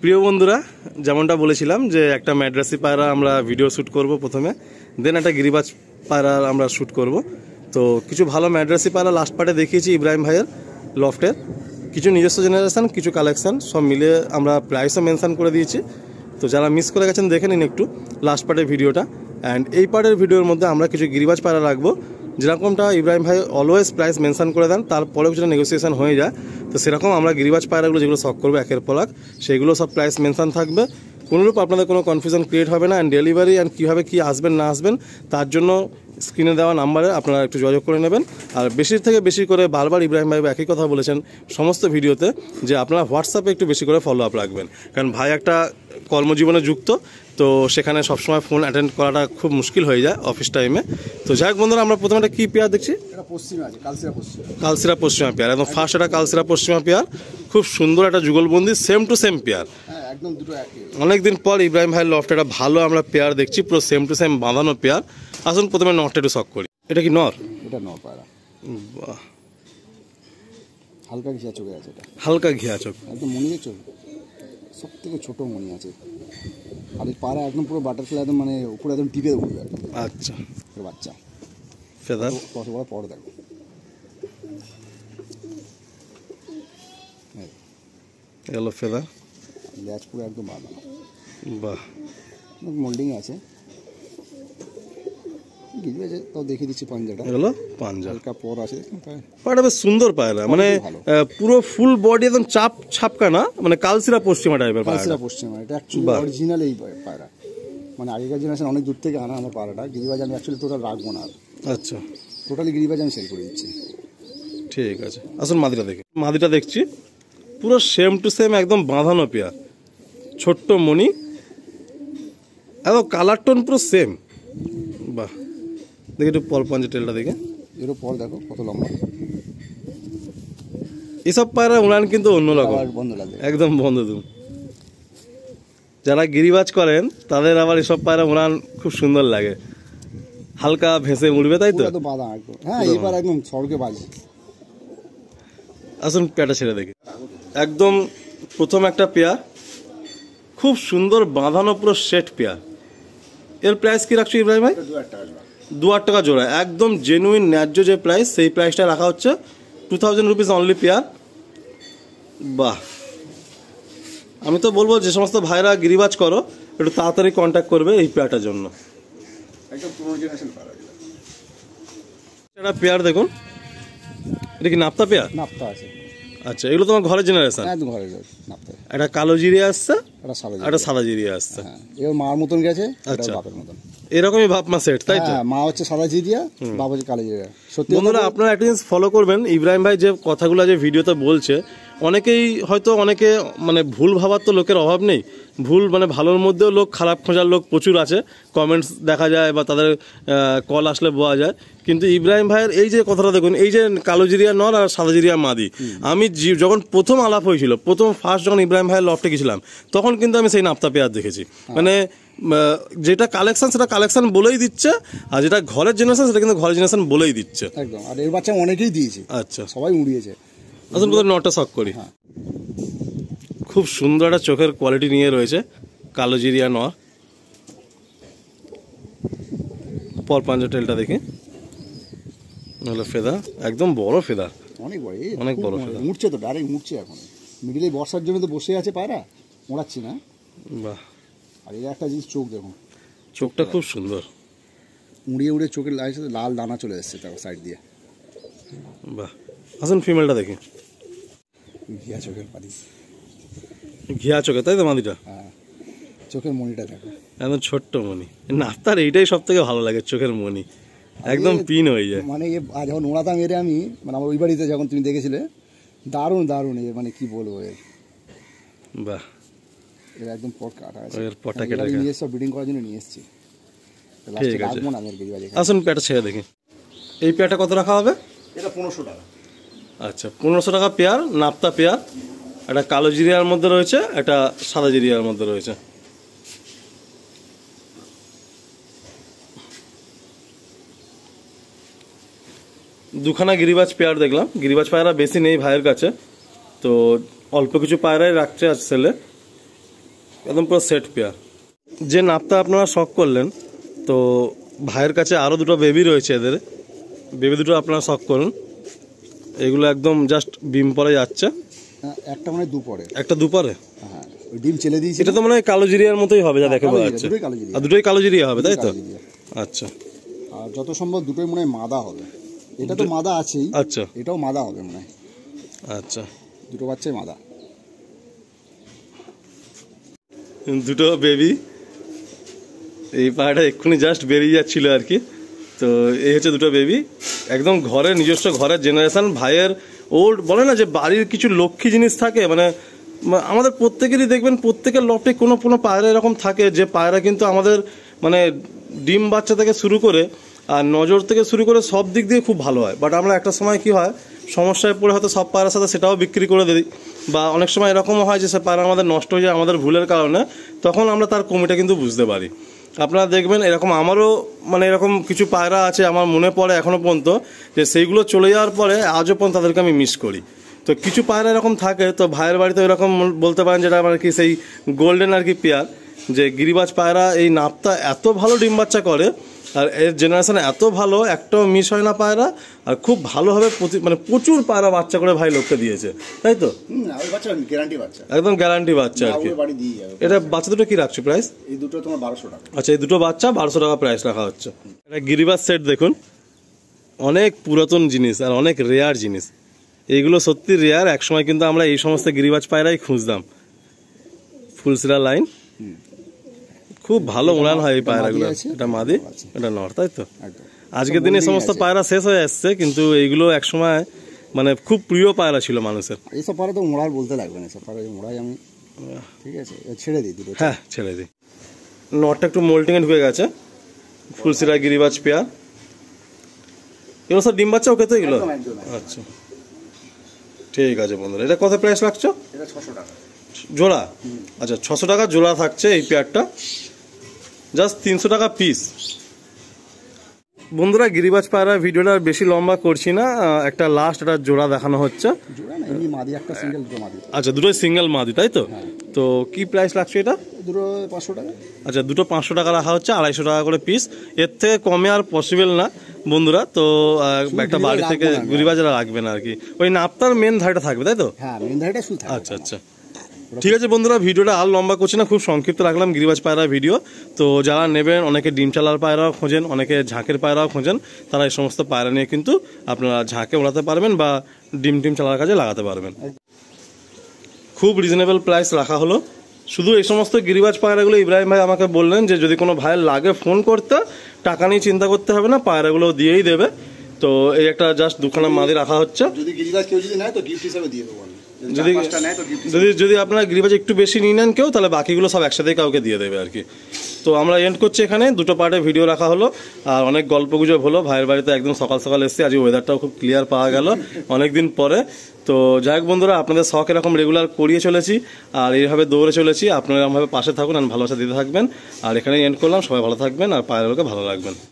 প্রিয় বন্ধুরা, যেমনটা বলেছিলাম যে একটা ম্যাড্রাসি পায়রা আমরা ভিডিও শ্যুট করব প্রথমে, দেন একটা গিরিবাজ পায়রা আমরা শ্যুট করব। তো কিছু ভালো ম্যাড্রাসি পায়রা লাস্ট পার্টে দেখিয়েছি ইব্রাহিম ভাইয়ের লফটের, কিছু নিজস্ব জেনারেশান, কিছু কালেকশান, সব মিলে আমরা প্রাইসও মেনশান করে দিয়েছি। তো যারা মিস করে গেছেন দেখে নিন একটু লাস্ট পার্টের ভিডিওটা। অ্যান্ড এই পার্টের ভিডিওর মধ্যে আমরা কিছু গিরিবাজ পায়রা রাখবো, যেরকমটা ইব্রাহিম ভাই অলওয়েজ প্রাইস মেনশন করে দেন, তারপরেও কিছুটা নেগোসিয়েশন হয়ে যায়। তো সেরকম আমরা গিরিবাজ পায়রাগুলো যেগুলো শখ করবো একের পর এক, সেগুলো সব প্রাইস মেনশন থাকবে। কোনোরূপ আপনাদের কোনো কনফিউশন ক্রিয়েট হবে না। অ্যান্ড ডেলিভারি অ্যান্ড কীভাবে কী আসবেন না আসবেন তার জন্য স্ক্রিনে দেওয়া নাম্বারে আপনারা একটু যোগাযোগ করে নেবেন। আর বেশির থেকে বেশি করে বারবার ইব্রাহিম ভাই একই কথা বলেছেন সমস্ত ভিডিওতে, যে আপনারা হোয়াটসঅ্যাপে একটু বেশি করে ফলো আপ রাখবেন, কারণ ভাই একটা কর্মজীবনে যুক্ত, তো সেখানে সবসময় ফোন অ্যাটেন্ড করাটা খুব মুশকিল হয়ে যায় অফিস টাইমে। তো যাই হোক বন্ধুরা, আমরা প্রথমে একটা কী পেয়ার দেখছি, কালসিরা পশ্চিমা পেয়ার, একদম ফার্স্ট একটা কালসিরা পশ্চিমা পেয়ার, খুব সুন্দর একটা যুগলবন্দি, সেম টু সেম পেয়ার। অনেকদিন পর ইব্রাহিম ভাইয়ের লফটে একটা ভালো আমরা পেয়ার দেখছি, পুরো সেম টু সেম বাঁধানো পেয়ার। আসুন প্রথমে নরটা একটু শখ করি। এটা কি নর? এটা নর পায়রা। বাহ, হালকা ঘিয়া চোখে আছে, এটা হালকা ঘিয়া চোখ, একদম মনির চোখ, সব থেকে ছোট মনি আছে। আর এই পায়রা একদম পুরো বাটারফ্লাই, একদম মানে উপরে একদম টিপে উঠবে। আচ্ছা, বাচ্চা ফেদার কত বড় পর দেখো, এগুলো ফেদার, ল্যাচ পুরো একদম বাঁধানো। বাহ, মোল্ডিং আছে, তাও দেখিয়ে দিচ্ছি পাঞ্জাটা। এগুলো পাঞ্জা, হালকা পর আছে, পায়রা বেশ সুন্দর পায়রা, মানে পুরো ফুল বডি একদম চাপ ছাপকা না, মানে কালসিরা পশ্চিমা টাইপের। কালসিরা পশ্চিমা, এটা অ্যাকচুয়ালি অরিজিনাল এই পায়রা, মানে আগেকার জেনারেশন অনেক দূর থেকে আনা আমার পায়রাটা। গিরিবাজ আমি অ্যাকচুয়ালি টোটাল রাখবো না। আচ্ছা, টোটালি গিরিবাজ আমি সেল করে দিচ্ছি। ঠিক আছে, আসুন মাদিটা দেখি। মাদিটা দেখছি পুরো সেম টু সেম একদম বাঁধানো পেয়ার, ছোট্ট মণি, একদম কালার টোন পুরো সেম। বাহ, দেখি একটু পর পাঞ্জা টেলটা দেখে, এরও পর দেখো কত লম্বা। এসব পায়রা উড়ান কিন্তু অন্যরকম, বন্ধ লাগে, একদম বন্ধ দুম। যারা গিরিবাজ করেন তাদের আবার এসব পায়রা উড়ান খুব সুন্দর লাগে, হালকা ভেসে উড়বে, তাই তো? বাঁধা একদম, হ্যাঁ এবার একদম স্বর্গে বাজে। আসুন পেয়ারটা ছেড়ে দেখি। একদম প্রথম একটা পেয়ার, খুব সুন্দর বাঁধানো পুরো সেট পেয়ার। এর প্রাইস কি রাখছো ইব্রাহিম ভাই? 2000 টাকা জোড়া, একদম জেনুইন ন্যায্য যে প্রাইস, সেই প্রাইসটা রাখা হচ্ছে 2000 রুপিস অনলি পেয়ার। বাহ, আমি তো বলবো যে সমস্ত ভাইরা গিরিবাজ করো একটু তাড়াতাড়ি কন্ট্যাক্ট করবে এই পেয়ারটার জন্য। একটা পেয়ার দেখুন, এটা কি নাপ্তা পেয়ার? নাপ্তা আছে। আচ্ছা, এগুলো তোমার ঘরের জেনারেশন? একদম ঘরের নাপ্তা। একটা কালো জিরিয়া আসছে, একটা সাদা জিরিয়া আসছে। এর মার মতন গেছে, আচ্ছা বাপের মতন, এরকমই ভাব মা সেট, তাই তো? মা হচ্ছে সাদা জিরিয়া, বাপ হচ্ছে কালো জিরিয়া। সত্যি বন্ধুরা, আপনারা একটা জিনিস ফলো করবেন, ইব্রাহিম ভাই যে কথাগুলো যে ভিডিওতে বলছে, অনেকেই হয়তো অনেকে মানে ভুল ভাবার তো লোকের অভাব নেই, ভুল মানে ভালোর মধ্যেও লোক খারাপ খোঁজার লোক প্রচুর আছে, কমেন্টস দেখা যায় বা তাদের কল আসলে বোঝা যায়। কিন্তু ইব্রাহিম ভাইয়ের এই যে কথাটা দেখুন, এই যে কালো জিরিয়া নর আর সাদা জিরিয়া মাদি, আমি যখন প্রথম আলাপ হয়েছিল, প্রথম ফার্স্ট যখন ইব্রাহিম ভাইয়ের লফটে গেছিলাম, তখন কিন্তু আমি সেই নাপ্তা পেয়ার দেখেছি। মানে যেটা কালেকশন সেটা কালেকশন বলেই দিচ্ছে, আর যেটা ঘরের জেনারেশন সেটা কিন্তু ঘরের জেনারেশন বলেই দিচ্ছে একদম। আর এর বাচ্চা অনেকেই দিয়েছে, আচ্ছা সবাই উড়িয়েছে। আসুন কোথাও নটা শখ করি। খুব সুন্দর একটা চোখের কোয়ালিটি নিয়ে রয়েছে কালো জিরিয়া নর। পর পাঞ্জা টেলটা দেখি, হলো ফেদা, একদম বড় ফেদা, অনেক বড়, অনেক বড় ফেদা। উঠছে তো, ডাইরেক্ট উঠছে এখন। মিডিলে বর্ষার জন্য তো বসে আছে পায়রা, ওড়াচ্ছি না। বাহ, আর এর একটা জিনিস চোখ দেখুন, চোখটা খুব সুন্দর, উড়িয়ে উড়িয়ে চোখের লাল দানা চলে এসছে তার সাইড দিয়ে। বাহ, আসুন ফিমেলটা দেখি। ঘিয়া চোখের পাতি, ঘিয়া চোখে, তাই তো মাদিটা? হ্যাঁ, চোখের মনিটা দেখো, একদম ছোট্ট মনি। নাপ্তার এইটাই সব থেকে ভালো লাগে, চোখের মনি একদম পিন হয়ে যায়। মানে যখন ওড়াতাম এরে আমি, মানে আমার ওই বাড়িতে যখন তুমি দেখেছিলে, দারুণ দারুণ, মানে কি বলবো এর। বাহ, এর একদম পট কাটা আছে, এর পটটা কেটে নিয়ে এসে ব্রিডিং করার জন্য নিয়ে এসেছি। ঠিক আছে, আসুন পেয়ারটা ছেড়ে দেখি। এই পেয়ারটা কত রাখা হবে? এটা 1500 টাকা। আচ্ছা, 1500 টাকা পেয়ার, নাপ্তা পেয়ার। একটা কালো জিরিয়ার মধ্যে রয়েছে, একটা সাদা জিরিয়ার মধ্যে রয়েছে। দুখানা গিরিবাজ পেয়ার দেখলাম, গিরিবাজ পায়রা বেশি নেই ভাইয়ের কাছে, তো অল্প কিছু পায়রাই রাখছে আজ সেলে। একদম পুরো সেট পেয়ার। যে নাপটা আপনারা শখ করলেন, তো ভাইয়ের কাছে আরও দুটো বেবি রয়েছে, এদের বেবি দুটো আপনারা শখ করুন। এগুলো একদম জাস্ট ডিম পরে যাচ্ছে। একটা মানে দুপুরে, একটা দুপারে, হ্যাঁ ওই ডিম ছেলে দিয়েছি। এটা তো মনে হয় কালো জিরিয়ার মতোই হবে যা দেখে বোঝা যাচ্ছে। আর দুটোই কালো জিরিয়া হবে, তাই তো? আচ্ছা, আর যত সম্ভব দুটোই মনে হয় মাদা হবে। এটা তো মাদা আছেই। আচ্ছা, এটাও মাদা হবে মনে হয়। আচ্ছা, দুটো বাচ্চাই মাদা, দুটো বেবি। এই পাড়াটা এক্ষুনি জাস্ট বেরিয়ে যাচ্ছিল আর কি। তো এই হচ্ছে দুটো বেবি, একদম ঘরের নিজস্ব ঘরের জেনারেশন। ভাইয়ের ওর বলে না যে বাড়ির কিছু লক্ষ্মী জিনিস থাকে, মানে আমাদের প্রত্যেকেরই দেখবেন প্রত্যেকের লফটে কোনো কোনো পায়রা এরকম থাকে যে পায়রা কিন্তু আমাদের মানে ডিম বাচ্চা থেকে শুরু করে আর নজর থেকে শুরু করে সব দিক দিয়ে খুব ভালো হয়। বাট আমরা একটা সময় কি হয়, সমস্যায় পড়ে হয়তো সব পায়রার সাথে সেটাও বিক্রি করে দিই, বা অনেক সময় এরকমও হয় যে সে পায়রা আমাদের নষ্ট হয়ে যায় আমাদের ভুলের কারণে, তখন আমরা তার কমিটা কিন্তু বুঝতে পারি। আপনারা দেখবেন এরকম আমারও মানে এরকম কিছু পায়রা আছে আমার মনে পড়ে এখনও পর্যন্ত, যে সেইগুলো চলে যাওয়ার পরে আজও পর্যন্ত তাদেরকে আমি মিস করি। তো কিছু পায়রা এরকম থাকে, তো ভাইয়ের বাড়িতে এরকম বলতে পারেন যেটা আর কি সেই গোল্ডেন আর কি পেয়ার, যে গিরিবাজ পায়রা এই নাপটা এত ভালো ডিম বাচ্চা করে আর এর জেনারেশন এত ভালো, একটাও মিস হয় না পায়রা, আর খুব ভালোভাবে মানে প্রচুর পায়রা বাচ্চা করে ভাই লোককে দিয়েছে, তাই তো? একদম গ্যারান্টি বাচ্চা আর কি। এটা বাচ্চা দুটো কি রাখছো প্রাইস? এই দুটো তোমার 1200 টাকা। আচ্ছা, এই দুটো বাচ্চা 1200 টাকা প্রাইস রাখা হচ্ছে। এটা গিরিবাজ সেট দেখুন, অনেক পুরাতন জিনিস আর অনেক রেয়ার জিনিস। এইগুলো সত্যি রেয়ার। একসময় কিন্তু আমরা এই সমস্ত গিরিবাজ পায়রাই খুঁজতাম। ফুলসিরা লাইন, খুব ভালো উড়ান হয় এই পায়রাগুলো। এটা মাদি, এটা নর, তাই তো? আজকের দিনে সমস্ত পায়রা শেষ হয়ে আসছে, কিন্তু এইগুলো একসময় মানে খুব প্রিয় পায়রা ছিল মানুষের। এইসব পায়রা তো মোড়ার বলতে লাগবে না, সব পায়রা মোড়াই আমি। ঠিক আছে, ছেড়ে দিই দুটো। হ্যাঁ, ছেড়ে দিই। নটটা একটু মোল্টিং এ ঢুকে গেছে। ফুলসিরা গিরিবাজ পেয়ার, এগুলো সব ডিম বাচ্চা ওকে তো এগুলো? আচ্ছা, ঠিক আছে বন্ধুরা। এটা কত প্রাইস রাখছো? এটা 600 টাকা জোড়া। আচ্ছা, 600 টাকা জোড়া থাকছে এই পেয়ারটা, জাস্ট 300 টাকা পিস। বন্ধুরা, গিরিবাজ পায়রা ভিডিওটা বেশি লম্বা করছি না, একটা লাস্ট একটা জোড়া দেখানো হচ্ছে। আচ্ছা, দুটোই সিঙ্গেল মাদি, তাই তো? তো কি প্রাইস লাগছে এটা? দুটো 500 টাকা। আচ্ছা, দুটো 500 টাকা রাখা হচ্ছে, 250 টাকা করে পিস। এর থেকে কমে আর পসিবল না বন্ধুরা। তো একটা বাড়ি থেকে গিরিবাজরা রাখবে না আর কি, ওই নাপতার মেন ধারটা থাকবে, তাই তো? হ্যাঁ, মেন ধারটা শুধু থাকবে। আচ্ছা আচ্ছা, ঠিক আছে বন্ধুরা, ভিডিওটা আর লম্বা করছি না, খুব সংক্ষিপ্ত রাখলাম গিরিবাজ পায়রা ভিডিও। তো যারা নেবেন, অনেকে ডিম চালার পায়রাও খোঁজেন, অনেকে ঝাঁকের পায়রাও খোঁজেন, তারা এই সমস্ত পায়রা নিয়ে কিন্তু আপনারা ঝাঁকে ওড়াতে পারবেন বা ডিম চালার কাজে লাগাতে পারবেন। খুব রিজনেবল প্রাইস রাখা হলো। শুধু এই সমস্ত গিরিবাজ পায়রাগুলো ইব্রাহিম ভাই আমাকে বললেন যে যদি কোনো ভাইয়ের লাগে ফোন করতে, টাকা নিয়ে চিন্তা করতে হবে না, পায়রাগুলো দিয়েই দেবে। তো এই একটা জাস্ট দুখানা মাদি রাখা হচ্ছে। যদি গিরিবাজ কেউ যদি নেয় তো গিফট হিসেবে দিয়ে দেবো। যদি আপনারা গিরিবাজ একটু বেশি নিয়ে নেন কেউ, তাহলে বাকিগুলো সব একসাথেই কাউকে দিয়ে দেবে আর কি। তো আমরা এন্ড করছি এখানে, দুটো পার্টে ভিডিও রাখা হলো আর অনেক গল্প গুজব হলো। ভাইয়ের বাড়িতে একদম সকাল সকাল এসেছি, আজ ওয়েদারটাও খুব ক্লিয়ার পাওয়া গেল অনেকদিন পরে। তো যাই হোক বন্ধুরা, আপনাদের শখ এরকম রেগুলার করিয়ে চলেছি আর এইভাবে দৌড়ে চলেছি। আপনারা এরকমভাবে পাশে থাকুন আর ভালোবাসা দিতে থাকবেন। আর এখানেই এন্ড করলাম। সবাই ভালো থাকবেন আর পায়রাগুলোকে ভালো রাখবেন।